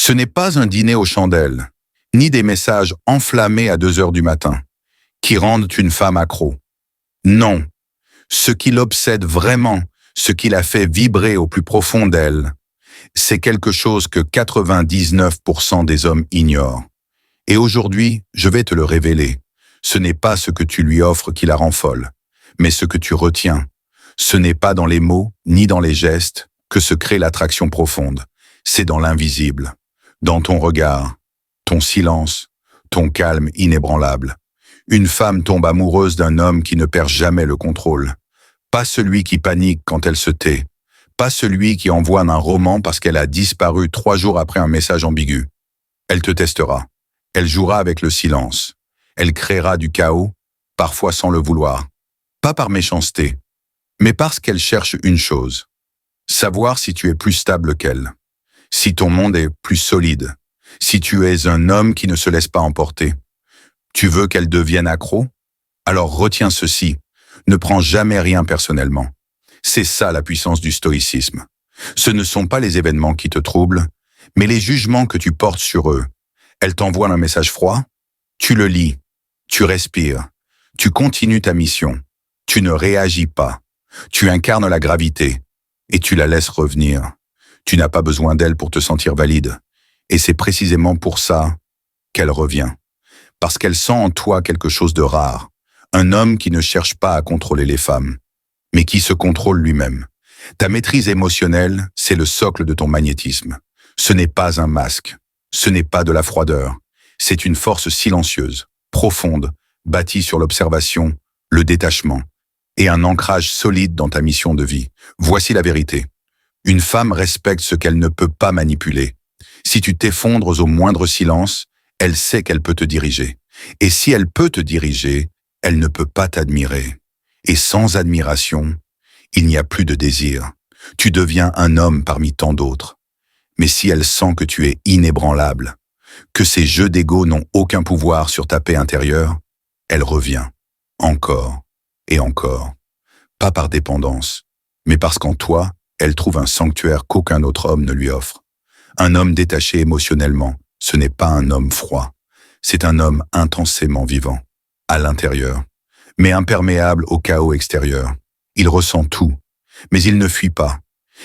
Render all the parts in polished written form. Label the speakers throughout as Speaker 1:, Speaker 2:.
Speaker 1: Ce n'est pas un dîner aux chandelles, ni des messages enflammés à 2 heures du matin, qui rendent une femme accro. Non, ce qui l'obsède vraiment, ce qui la fait vibrer au plus profond d'elle, c'est quelque chose que 99% des hommes ignorent. Et aujourd'hui, je vais te le révéler. Ce n'est pas ce que tu lui offres qui la rend folle, mais ce que tu retiens. Ce n'est pas dans les mots, ni dans les gestes, que se crée l'attraction profonde. C'est dans l'invisible, dans ton regard, ton silence, ton calme inébranlable. Une femme tombe amoureuse d'un homme qui ne perd jamais le contrôle. Pas celui qui panique quand elle se tait. Pas celui qui envoie un roman parce qu'elle a disparu 3 jours après un message ambigu. Elle te testera. Elle jouera avec le silence. Elle créera du chaos, parfois sans le vouloir. Pas par méchanceté, mais parce qu'elle cherche une chose. Savoir si tu es plus stable qu'elle. Si ton monde est plus solide. Si tu es un homme qui ne se laisse pas emporter. Tu veux qu'elle devienne accro? Alors retiens ceci. Ne prends jamais rien personnellement. C'est ça la puissance du stoïcisme. Ce ne sont pas les événements qui te troublent, mais les jugements que tu portes sur eux. Elle t'envoie un message froid? Tu le lis. Tu respires. Tu continues ta mission. Tu ne réagis pas. Tu incarnes la gravité. Et tu la laisses revenir. Tu n'as pas besoin d'elle pour te sentir valide. Et c'est précisément pour ça qu'elle revient. Parce qu'elle sent en toi quelque chose de rare. Un homme qui ne cherche pas à contrôler les femmes, mais qui se contrôle lui-même. Ta maîtrise émotionnelle, c'est le socle de ton magnétisme. Ce n'est pas un masque. Ce n'est pas de la froideur. C'est une force silencieuse, profonde, bâtie sur l'observation, le détachement et un ancrage solide dans ta mission de vie. Voici la vérité. Une femme respecte ce qu'elle ne peut pas manipuler. Si tu t'effondres au moindre silence, elle sait qu'elle peut te diriger. Et si elle peut te diriger, elle ne peut pas t'admirer. Et sans admiration, il n'y a plus de désir. Tu deviens un homme parmi tant d'autres. Mais si elle sent que tu es inébranlable, que ces jeux d'ego n'ont aucun pouvoir sur ta paix intérieure, elle revient, encore et encore. Pas par dépendance, mais parce qu'en toi, elle trouve un sanctuaire qu'aucun autre homme ne lui offre. Un homme détaché émotionnellement, ce n'est pas un homme froid. C'est un homme intensément vivant, à l'intérieur, mais imperméable au chaos extérieur. Il ressent tout, mais il ne fuit pas.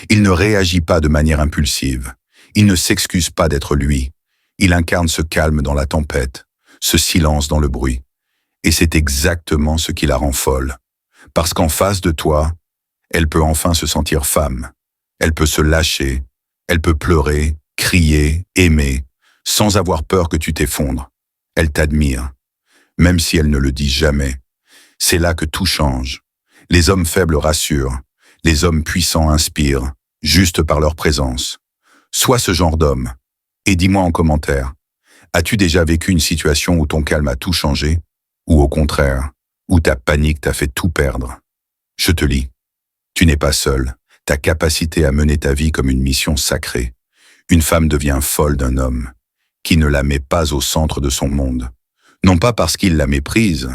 Speaker 1: Il ne réagit pas de manière impulsive. Il ne s'excuse pas d'être lui. Il incarne ce calme dans la tempête, ce silence dans le bruit. Et c'est exactement ce qui la rend folle. Parce qu'en face de toi, elle peut enfin se sentir femme. Elle peut se lâcher. Elle peut pleurer, crier, aimer, sans avoir peur que tu t'effondres. Elle t'admire, même si elle ne le dit jamais. C'est là que tout change. Les hommes faibles rassurent. Les hommes puissants inspirent, juste par leur présence. Sois ce genre d'homme. Et dis-moi en commentaire, as-tu déjà vécu une situation où ton calme a tout changé? Ou au contraire, où ta panique t'a fait tout perdre? Je te lis. Tu n'es pas seul. Ta capacité à mener ta vie comme une mission sacrée. Une femme devient folle d'un homme qui ne la met pas au centre de son monde. Non pas parce qu'il la méprise,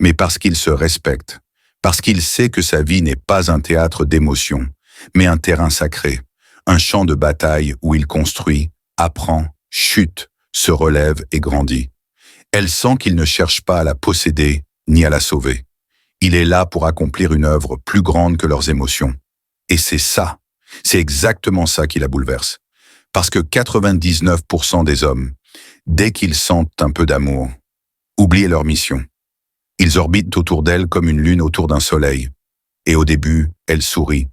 Speaker 1: mais parce qu'il se respecte. Parce qu'il sait que sa vie n'est pas un théâtre d'émotions, mais un terrain sacré, un champ de bataille où il construit, apprend, chute, se relève et grandit. Elle sent qu'il ne cherche pas à la posséder ni à la sauver. Il est là pour accomplir une œuvre plus grande que leurs émotions. Et c'est exactement ça qui la bouleverse. Parce que 99% des hommes, dès qu'ils sentent un peu d'amour, oublient leur mission. Ils orbitent autour d'elle comme une lune autour d'un soleil. Et au début, elle sourit,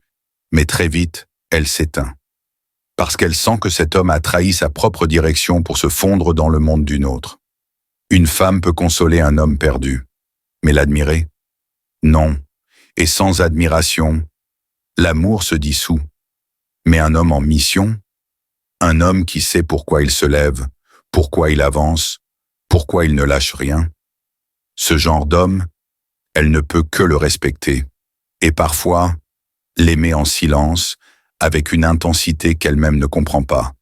Speaker 1: mais très vite, elle s'éteint. Parce qu'elle sent que cet homme a trahi sa propre direction pour se fondre dans le monde d'une autre. Une femme peut consoler un homme perdu, mais l'admirer? Non. Et sans admiration, l'amour se dissout. Mais un homme en mission, un homme qui sait pourquoi il se lève, pourquoi il avance, pourquoi il ne lâche rien, ce genre d'homme, elle ne peut que le respecter. Et parfois, l'aimer en silence, avec une intensité qu'elle-même ne comprend pas.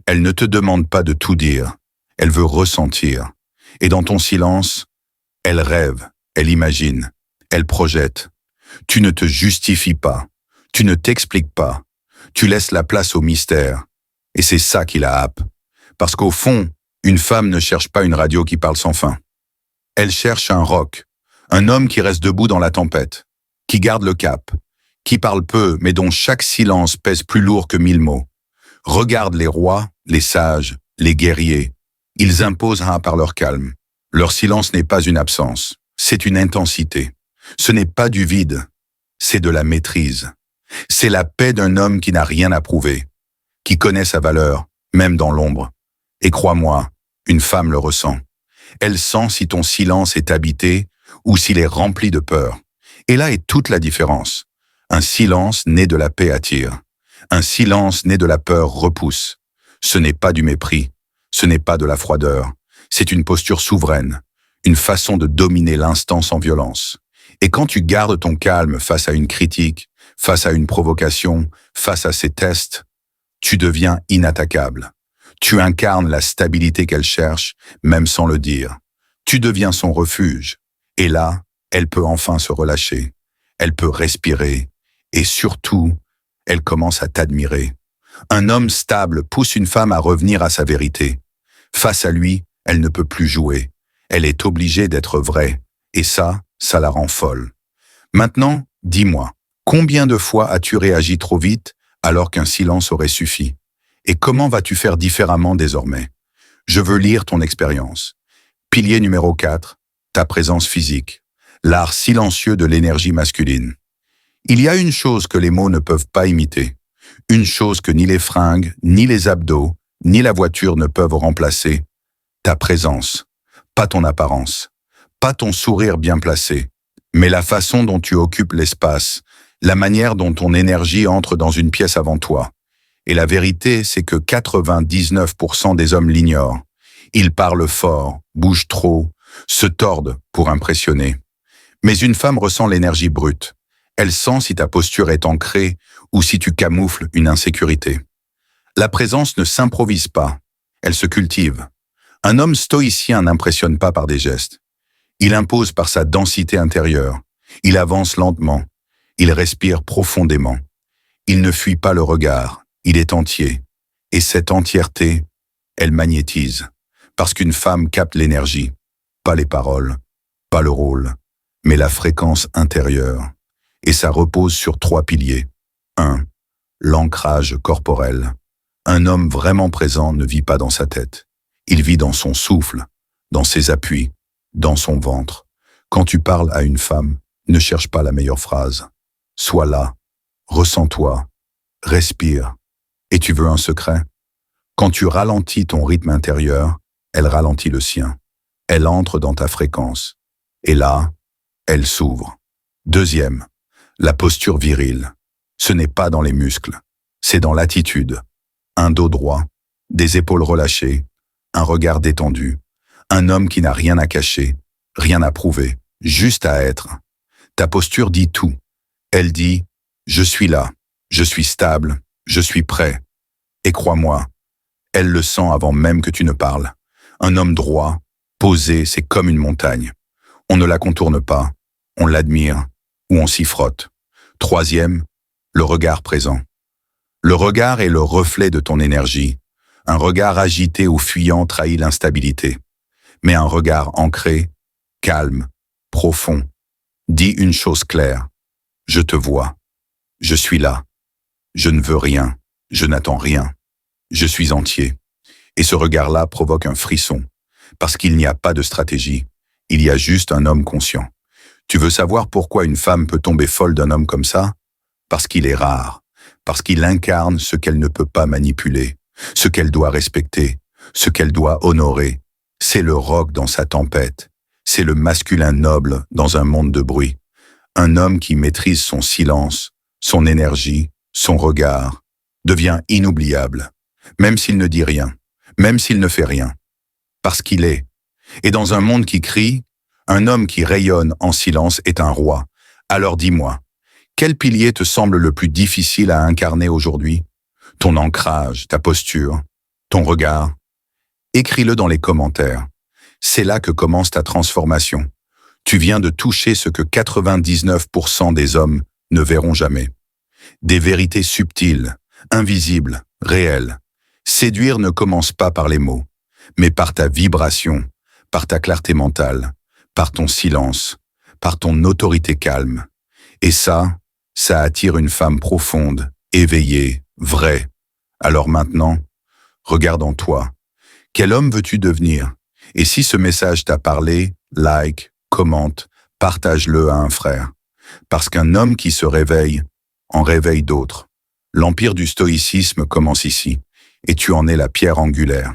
Speaker 1: Elle ne te demande pas de tout dire, elle veut ressentir. Et dans ton silence, elle rêve, elle imagine, elle projette. Tu ne te justifies pas, tu ne t'expliques pas, tu laisses la place au mystère. Et c'est ça qui la happe. Parce qu'au fond, une femme ne cherche pas une radio qui parle sans fin. Elle cherche un roc, un homme qui reste debout dans la tempête, qui garde le cap, qui parle peu mais dont chaque silence pèse plus lourd que 1000 mots. Regarde les rois, les sages, les guerriers. Ils imposent par leur calme. Leur silence n'est pas une absence, c'est une intensité. Ce n'est pas du vide, c'est de la maîtrise. C'est la paix d'un homme qui n'a rien à prouver, qui connaît sa valeur, même dans l'ombre. Et crois-moi, une femme le ressent. Elle sent si ton silence est habité ou s'il est rempli de peur. Et là est toute la différence. Un silence né de la paix attire. Un silence né de la peur repousse. Ce n'est pas du mépris, ce n'est pas de la froideur. C'est une posture souveraine, une façon de dominer l'instant sans violence. Et quand tu gardes ton calme face à une critique, face à une provocation, face à ces tests, tu deviens inattaquable. Tu incarnes la stabilité qu'elle cherche, même sans le dire. Tu deviens son refuge. Et là, elle peut enfin se relâcher. Elle peut respirer. Et surtout, elle commence à t'admirer. Un homme stable pousse une femme à revenir à sa vérité. Face à lui, elle ne peut plus jouer. Elle est obligée d'être vraie. Et ça la rend folle. Maintenant, dis-moi, combien de fois as-tu réagi trop vite alors qu'un silence aurait suffi? Et comment vas-tu faire différemment désormais? Je veux lire ton expérience. Pilier numéro 4, ta présence physique. L'art silencieux de l'énergie masculine. Il y a une chose que les mots ne peuvent pas imiter. Une chose que ni les fringues, ni les abdos, ni la voiture ne peuvent remplacer. Ta présence. Pas ton apparence. Pas ton sourire bien placé. Mais la façon dont tu occupes l'espace. La manière dont ton énergie entre dans une pièce avant toi. Et la vérité, c'est que 99% des hommes l'ignorent. Ils parlent fort, bougent trop, se tordent pour impressionner. Mais une femme ressent l'énergie brute. Elle sent si ta posture est ancrée ou si tu camoufles une insécurité. La présence ne s'improvise pas, elle se cultive. Un homme stoïcien n'impressionne pas par des gestes. Il impose par sa densité intérieure. Il avance lentement. Il respire profondément. Il ne fuit pas le regard. Il est entier. Et cette entièreté, elle magnétise. Parce qu'une femme capte l'énergie. Pas les paroles, pas le rôle, mais la fréquence intérieure. Et ça repose sur 3 piliers. 1. L'ancrage corporel. Un homme vraiment présent ne vit pas dans sa tête. Il vit dans son souffle, dans ses appuis, dans son ventre. Quand tu parles à une femme, ne cherche pas la meilleure phrase. Sois là, ressens-toi, respire. Et tu veux un secret? Quand tu ralentis ton rythme intérieur, elle ralentit le sien. Elle entre dans ta fréquence. Et là, elle s'ouvre. 2. La posture virile. Ce n'est pas dans les muscles, c'est dans l'attitude. Un dos droit, des épaules relâchées, un regard détendu. Un homme qui n'a rien à cacher, rien à prouver, juste à être. Ta posture dit tout. Elle dit « Je suis là, je suis stable, je suis prêt ». Et crois-moi, elle le sent avant même que tu ne parles. Un homme droit, posé, c'est comme une montagne. On ne la contourne pas, on l'admire ou on s'y frotte. 3, le regard présent. Le regard est le reflet de ton énergie. Un regard agité ou fuyant trahit l'instabilité. Mais un regard ancré, calme, profond, dit une chose claire. Je te vois. Je suis là. Je ne veux rien. Je n'attends rien. Je suis entier. Et ce regard-là provoque un frisson. Parce qu'il n'y a pas de stratégie. Il y a juste un homme conscient. Tu veux savoir pourquoi une femme peut tomber folle d'un homme comme ça? Parce qu'il est rare. Parce qu'il incarne ce qu'elle ne peut pas manipuler. Ce qu'elle doit respecter. Ce qu'elle doit honorer. C'est le roc dans sa tempête. C'est le masculin noble dans un monde de bruit. Un homme qui maîtrise son silence, son énergie, son regard, devient inoubliable. Même s'il ne dit rien. Même s'il ne fait rien. Parce qu'il est. Et dans un monde qui crie, un homme qui rayonne en silence est un roi. Alors dis-moi, quel pilier te semble le plus difficile à incarner aujourd'hui? Ton ancrage, ta posture, ton regard? Écris-le dans les commentaires. C'est là que commence ta transformation. Tu viens de toucher ce que 99% des hommes ne verront jamais. Des vérités subtiles, invisibles, réelles, Séduire ne commence pas par les mots, mais par ta vibration, par ta clarté mentale, par ton silence, par ton autorité calme. Et ça attire une femme profonde, éveillée, vraie. Alors maintenant, regarde en toi. Quel homme veux-tu devenir? Et si ce message t'a parlé, like, commente, partage-le à un frère. Parce qu'un homme qui se réveille en réveille d'autres. L'empire du stoïcisme commence ici, et tu en es la pierre angulaire.